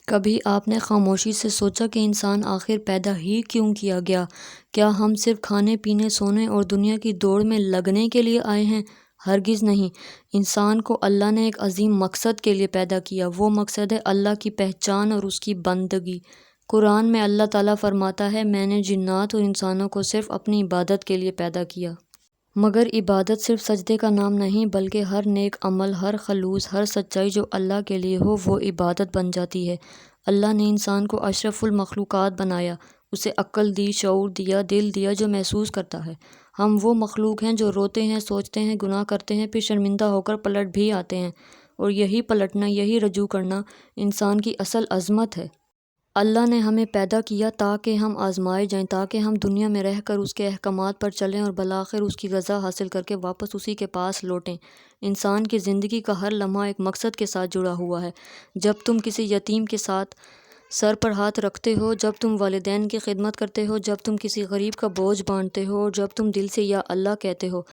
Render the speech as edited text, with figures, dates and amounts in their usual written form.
کبھی آپ نے خاموشی سے سوچا کہ انسان آخر پیدا ہی کیوں کیا گیا؟ کیا ہم صرف کھانے پینے سونے اور دنیا کی دوڑ میں لگنے کے لیے آئے ہیں؟ ہرگز نہیں۔ انسان کو اللہ نے ایک عظیم مقصد کے لیے پیدا کیا۔ وہ مقصد ہے اللہ کی پہچان اور اس کی بندگی۔ قرآن میں اللہ تعالیٰ فرماتا ہے، میں نے جنات اور انسانوں کو صرف اپنی عبادت کے لیے پیدا کیا۔ مگر عبادت صرف سجدے کا نام نہیں، بلکہ ہر نیک عمل، ہر خلوص، ہر سچائی جو اللہ کے لیے ہو وہ عبادت بن جاتی ہے۔ اللہ نے انسان کو اشرف المخلوقات بنایا، اسے عقل دی، شعور دیا، دل دیا جو محسوس کرتا ہے۔ ہم وہ مخلوق ہیں جو روتے ہیں، سوچتے ہیں، گناہ کرتے ہیں، پھر شرمندہ ہو کر پلٹ بھی آتے ہیں، اور یہی پلٹنا، یہی رجوع کرنا انسان کی اصل عظمت ہے۔ اللہ نے ہمیں پیدا کیا تاکہ ہم آزمائے جائیں، تاکہ ہم دنیا میں رہ کر اس کے احکامات پر چلیں اور بالآخر اس کی رضا حاصل کر کے واپس اسی کے پاس لوٹیں۔ انسان کی زندگی کا ہر لمحہ ایک مقصد کے ساتھ جڑا ہوا ہے۔ جب تم کسی یتیم کے ساتھ سر پر ہاتھ رکھتے ہو، جب تم والدین کی خدمت کرتے ہو، جب تم کسی غریب کا بوجھ بانٹتے ہو، اور جب تم دل سے یا اللہ کہتے ہو،